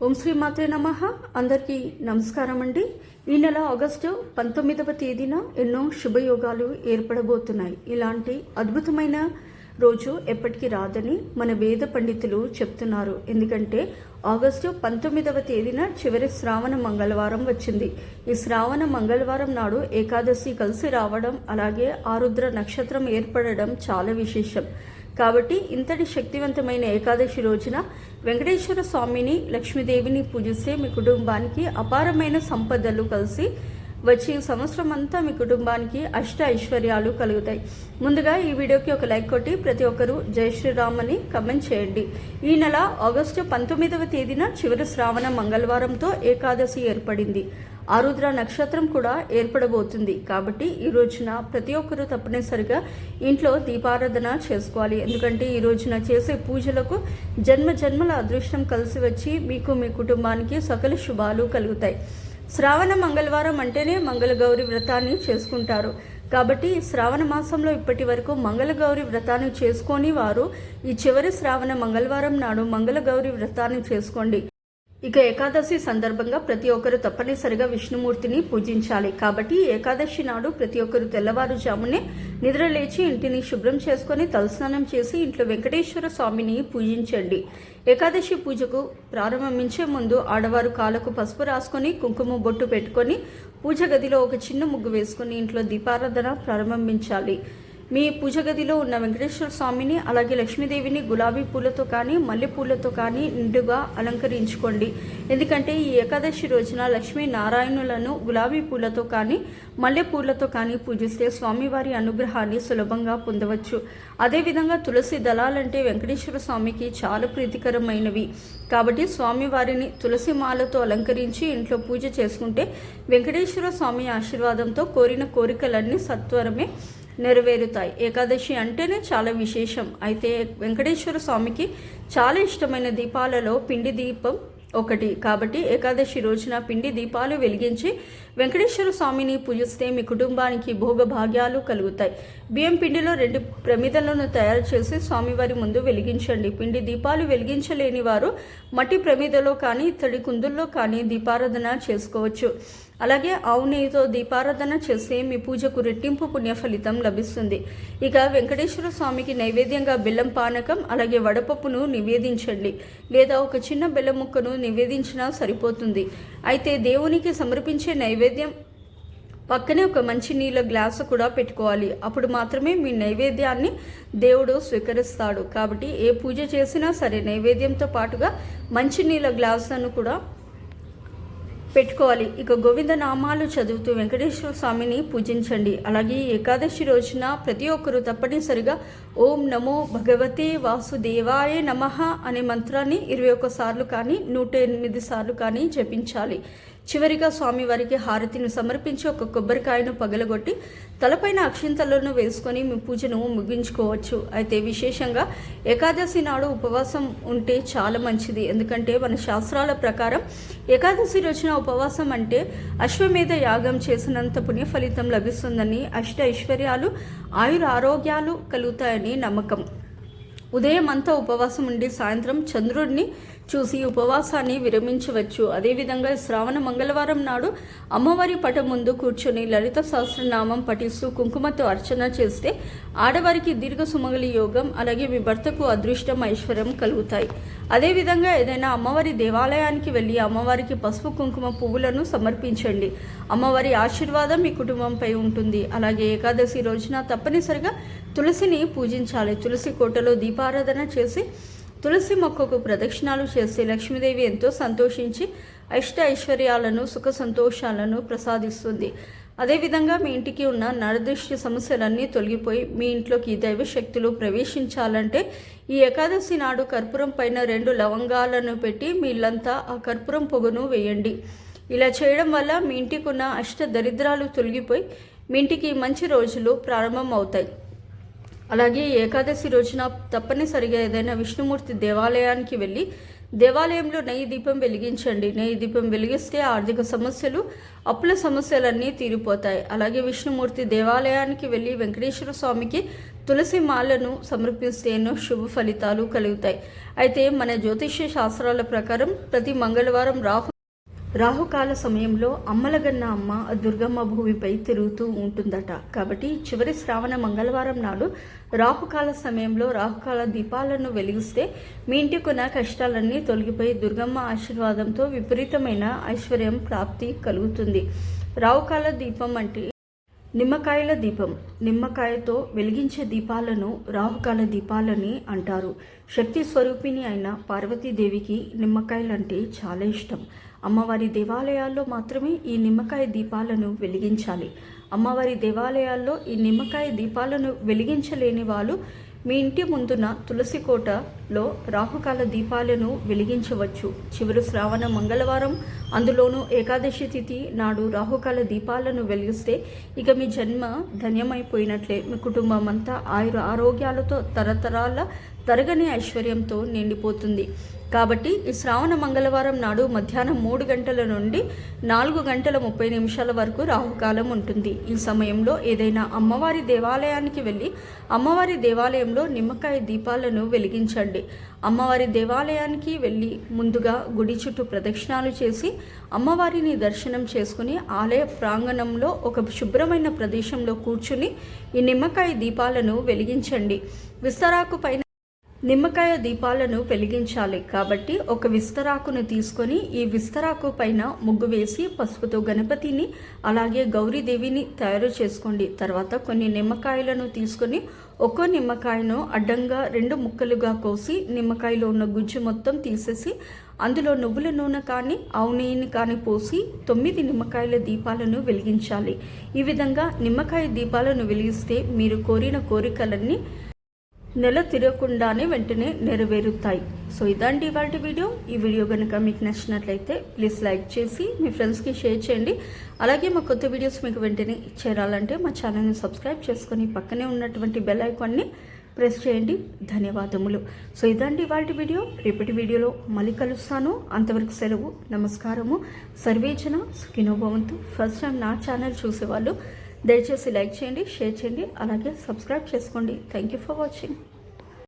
ఓం శ్రీ మాత్రే నమః. అందరికీ నమస్కారం అండి. ఈ నెల ఆగస్టు 19వ తేదీన ఎన్నో శుభయోగాలు ఏర్పడబోతున్నాయి. ఇలాంటి అద్భుతమైన రోజు ఎప్పటికీ రాదని మన వేద పండితులు చెప్తున్నారు. ఎందుకంటే ఆగస్టు 19వ తేదీన చివరి శ్రావణ మంగళవారం వచ్చింది. ఈ శ్రావణ మంగళవారం నాడు ఏకాదశి కలిసి రావడం, అలాగే ఆరుద్ర నక్షత్రం ఏర్పడడం చాలా విశేషం. కాబట్టి ఇంతటి శక్తివంతమైన ఏకాదశి రోజున వెంకటేశ్వర స్వామిని, లక్ష్మీదేవిని పూజిస్తే మీ కుటుంబానికి అపారమైన సంపదలు కలిసి వచ్చి సంవత్సరం అంతా మీ కుటుంబానికి అష్ట ఐశ్వర్యాలు కలుగుతాయి. ముందుగా ఈ వీడియోకి ఒక లైక్ కొట్టి ప్రతి ఒక్కరూ జై శ్రీరామ్ అని కమెంట్ చేయండి. ఈ నెల ఆగస్టు 19వ తేదీన చివరి శ్రావణ మంగళవారంతో ఏకాదశి ఏర్పడింది. ఆరుద్ర నక్షత్రం కూడా ఏర్పడబోతుంది. కాబట్టి ఈ రోజున ప్రతి ఒక్కరూ తప్పనిసరిగా ఇంట్లో దీపారాధన చేసుకోవాలి. ఎందుకంటే ఈ రోజున చేసే పూజలకు జన్మ జన్మల అదృష్టం కలిసి వచ్చి మీకు, మీ కుటుంబానికి సకల శుభాలు కలుగుతాయి. శ్రావణ మంగళవారం అంటేనే మంగళగౌరి వ్రతాన్ని చేసుకుంటారు. కాబట్టి శ్రావణ మాసంలో ఇప్పటి వరకు మంగళగౌరి వ్రతాన్ని చేసుకొని వారు ఈ చివరి శ్రావణ మంగళవారం నాడు మంగళగౌరి వ్రతాన్ని చేసుకోండి. ఇక ఏకాదశి సందర్భంగా ప్రతి ఒక్కరు తప్పనిసరిగా విష్ణుమూర్తిని పూజించాలి. కాబట్టి ఏకాదశి నాడు ప్రతి ఒక్కరు తెల్లవారుజామునే నిద్ర లేచి ఇంటిని శుభ్రం చేసుకొని తలస్నానం చేసి ఇంట్లో వెంకటేశ్వర స్వామిని పూజించండి. ఏకాదశి పూజకు ప్రారంభించే ముందు ఆడవారు కాళ్ళకు పసుపు రాసుకొని కుంకుమ బొట్టు పెట్టుకొని పూజ గదిలో ఒక చిన్న ముగ్గు వేసుకొని ఇంట్లో దీపారాధన ప్రారంభించాలి. మీ పూజ గదిలో ఉన్న వెంకటేశ్వర స్వామిని, అలాగే లక్ష్మీదేవిని గులాబీ పూలతో కానీ మల్లెపూలతో కానీ నిండుగా అలంకరించుకోండి. ఎందుకంటే ఈ ఏకాదశి రోజున లక్ష్మీ నారాయణులను గులాబీ పూలతో కానీ మల్లెపూలతో కానీ పూజిస్తే స్వామివారి అనుగ్రహాన్ని సులభంగా పొందవచ్చు. అదేవిధంగా తులసి దళాలంటే వెంకటేశ్వర స్వామికి చాలా ప్రీతికరమైనవి. కాబట్టి స్వామివారిని తులసి మాలతో అలంకరించి ఇంట్లో పూజ చేసుకుంటే వెంకటేశ్వర స్వామి ఆశీర్వాదంతో కోరిన కోరికలన్నీ సత్వరమే నెరవేరుతాయి. ఏకాదశి అంటేనే చాలా విశేషం. అయితే వెంకటేశ్వర స్వామికి చాలా ఇష్టమైన దీపాలలో పిండి దీపం ఒకటి. కాబట్టి ఏకాదశి రోజున పిండి దీపాలు వెలిగించి వెంకటేశ్వర స్వామిని పూజిస్తే మీ కుటుంబానికి భోగభాగ్యాలు కలుగుతాయి. బియ్యం పిండిలో 2 ప్రమిదలను తయారు చేసి స్వామివారి ముందు వెలిగించండి. పిండి దీపాలు వెలిగించలేని వారు మట్టి ప్రమిదలో కానీ ఇత్తడి కుందుల్లో కానీ దీపారాధన చేసుకోవచ్చు. అలాగే ఆవు నెయ్యితో దీపారాధన చేస్తే మీ పూజకు రెట్టింపు పుణ్య ఫలితం లభిస్తుంది. ఇక వెంకటేశ్వర స్వామికి నైవేద్యంగా బెల్లం పానకం, అలాగే వడపప్పును నివేదించండి. లేదా ఒక చిన్న బెల్లం ముక్కను నివేదించినా సరిపోతుంది. అయితే దేవునికి సమర్పించే నైవేద్యం పక్కనే ఒక మంచి నీళ్ళ గ్లాసు కూడా పెట్టుకోవాలి. అప్పుడు మాత్రమే మీ నైవేద్యాన్ని దేవుడు స్వీకరిస్తాడు. కాబట్టి ఏ పూజ చేసినా సరే నైవేద్యంతో పాటుగా మంచి నీళ్ళ గ్లాసులను కూడా పెట్టుకోవాలి. ఇక గోవింద నామాలు చదువుతూ వెంకటేశ్వర స్వామిని పూజించండి. అలాగే ఏకాదశి రోజున ప్రతి ఒక్కరూ తప్పనిసరిగా ఓం నమో భగవతే వాసుదేవాయ నమః అనే మంత్రాన్ని 21 సార్లు కానీ 108 సార్లు కానీ జపించాలి. చివరిగా స్వామివారికి హారతిని సమర్పించి ఒక కొబ్బరికాయను పగలగొట్టి తలపైన అక్షింతలను వేసుకొని మీ పూజను ముగించుకోవచ్చు. అయితే విశేషంగా ఏకాదశి నాడు ఉపవాసం ఉంటే చాలా మంచిది. ఎందుకంటే మన శాస్త్రాల ప్రకారం ఏకాదశి రోజున ఉపవాసం అంటే అశ్వమేధ యాగం చేసినంత పుణ్య ఫలితం లభిస్తుందని, అష్ట ఐశ్వర్యాలు ఆయుర ఆరోగ్యాలు కలుగుతాయని నమ్మకం. ఉదయం అంతా ఉపవాసం ఉండి సాయంత్రం చంద్రుడిని చూసి ఉపవాసాన్ని విరమించవచ్చు. అదేవిధంగా శ్రావణ మంగళవారం నాడు అమ్మవారి పటం ముందు కూర్చొని లలిత సహస్రనామం పఠిస్తూ కుంకుమతో అర్చన చేస్తే ఆడవారికి దీర్ఘ సుమంగళి యోగం, అలాగే మీ భర్తకు అదృష్టం, ఐశ్వర్యం కలుగుతాయి. అదేవిధంగా ఏదైనా అమ్మవారి దేవాలయానికి వెళ్ళి అమ్మవారికి పసుపు కుంకుమ పువ్వులను సమర్పించండి. అమ్మవారి ఆశీర్వాదం మీ కుటుంబంపై ఉంటుంది. అలాగే ఏకాదశి రోజున తప్పనిసరిగా తులసిని పూజించాలి. తులసి కోటలో దీపారాధన చేసి తులసి మొక్కకు ప్రదక్షిణాలు చేస్తే లక్ష్మీదేవి ఎంతో సంతోషించి అష్ట ఐశ్వర్యాలను, సుఖ సంతోషాలను ప్రసాదిస్తుంది. అదేవిధంగా మీ ఇంటికి ఉన్న నరదృష్టి సమస్యలన్నీ తొలగిపోయి మీ ఇంట్లోకి దైవ శక్తులు ప్రవేశించాలంటే ఈ ఏకాదశి నాడు కర్పూరం పైన 2 లవంగాలను పెట్టి మీ ఇల్లంతా ఆ కర్పూరం పొగను వేయండి. ఇలా చేయడం వల్ల మీ ఇంటికి ఉన్న అష్ట దరిద్రాలు తొలగిపోయి మీ ఇంటికి మంచి రోజులు ప్రారంభం అవుతాయి. అలాగే ఏకాదశి రోజున తప్పనిసరిగా ఏదైనా విష్ణుమూర్తి దేవాలయానికి వెళ్ళి దేవాలయంలో నెయ్యి దీపం వెలిగించండి. నెయ్యి దీపం వెలిగిస్తే ఆర్థిక సమస్యలు, అప్పుల సమస్యలన్నీ తీరిపోతాయి. అలాగే విష్ణుమూర్తి దేవాలయానికి వెళ్ళి వెంకటేశ్వర స్వామికి తులసి మాలను సమర్పిస్తే ఎన్నో శుభ ఫలితాలు కలుగుతాయి. అయితే మన జ్యోతిష్య శాస్త్రాల ప్రకారం ప్రతి మంగళవారం రాహుకాల సమయంలో అమ్మలగన్న అమ్మ దుర్గమ్మ భూమిపై తిరుగుతూ ఉంటుందట. కాబట్టి చివరి శ్రావణ మంగళవారం నాడు రాహుకాల సమయంలో రాహుకాల దీపాలను వెలిగిస్తే మీ ఇంటికున్న కష్టాలన్నీ తొలగిపోయి దుర్గమ్మ ఆశీర్వాదంతో విపరీతమైన ఐశ్వర్యం ప్రాప్తి కలుగుతుంది. రాహుకాల దీపం అంటే నిమ్మకాయల దీపం. నిమ్మకాయతో వెలిగించే దీపాలను రాహుకాల దీపాలని అంటారు. శక్తి స్వరూపిణి అయిన పార్వతీదేవికి నిమ్మకాయలంటే చాలా ఇష్టం. అమ్మవారి దేవాలయాల్లో మాత్రమే ఈ నిమ్మకాయ దీపాలను వెలిగించాలి. అమ్మవారి దేవాలయాల్లో ఈ నిమ్మకాయ దీపాలను వెలిగించలేని వాళ్ళు మీ ఇంటి ముందున తులసి కోటలో రాహుకాల దీపాలను వెలిగించవచ్చు. చివరి శ్రావణ మంగళవారం, అందులోనూ ఏకాదశి తిథి నాడు రాహుకాల దీపాలను వెలిగిస్తే ఇక మీ జన్మ ధన్యమైపోయినట్లే. మీ కుటుంబం అంతా ఆరోగ్యాలతో తరతరాల తరగని ఐశ్వర్యంతో నిండిపోతుంది. కాబట్టి ఈ శ్రావణ మంగళవారం నాడు మధ్యాహ్నం 3 గంటల నుండి 4 గంటల 30 నిమిషాల వరకు రాహుకాలం ఉంటుంది. ఈ సమయంలో ఏదైనా అమ్మవారి దేవాలయానికి వెళ్ళి అమ్మవారి దేవాలయంలో నిమ్మకాయ దీపాలను వెలిగించండి. అమ్మవారి దేవాలయానికి వెళ్ళి ముందుగా గుడి చుట్టూ ప్రదక్షిణాలు చేసి అమ్మవారిని దర్శనం చేసుకుని ఆలయ ప్రాంగణంలో ఒక శుభ్రమైన ప్రదేశంలో కూర్చుని ఈ నిమ్మకాయ దీపాలను వెలిగించండి. విస్తరాకు పైన నిమ్మకాయ దీపాలను వెలిగించాలి. కాబట్టి ఒక విస్తరాకును తీసుకొని ఈ విస్తరాకు పైన ముగ్గు వేసి పసుపుతో గణపతిని అలాగే గౌరీదేవిని తయారు చేసుకోండి. తర్వాత కొన్ని నిమ్మకాయలను తీసుకొని ఒక్కో నిమ్మకాయను అడ్డంగా 2 ముక్కలుగా కోసి నిమ్మకాయలో ఉన్న గుజ్జు మొత్తం తీసేసి అందులో నువ్వుల నూనె కానీ ఆవు నెయ్యిని కానీ పోసి 9 నిమ్మకాయల దీపాలను వెలిగించాలి. ఈ విధంగా నిమ్మకాయ దీపాలను వెలిగిస్తే మీరు కోరిన కోరికలన్నీ నెల తిరగకుండానే వెంటనే నెరవేరుతాయి. సో ఇదండి ఇవాల్టి వీడియో. ఈ వీడియో కనుక మీకు నచ్చినట్లయితే ప్లీజ్ లైక్ చేసి మీ ఫ్రెండ్స్కి షేర్ చేయండి. అలాగే మా కొత్త వీడియోస్ మీకు వెంటనే చేరాలంటే మా ఛానల్ని సబ్స్క్రైబ్ చేసుకొని పక్కనే ఉన్నటువంటి బెల్ ఐకాన్ని ప్రెస్ చేయండి. ధన్యవాదములు. సో ఇదండి ఇవాల్టి వీడియో. రేపటి వీడియోలో మళ్ళీ కలుస్తాను. అంతవరకు సెలవు. నమస్కారము. సర్వేజన సుఖినో భవంతు. ఫస్ట్ టైం నా ఛానల్ చూసేవాళ్ళు దయచేసి లైక్ చేయండి, షేర్ చేయండి, అలాగే సబ్స్క్రైబ్ చేసుకోండి. Thank you for watching.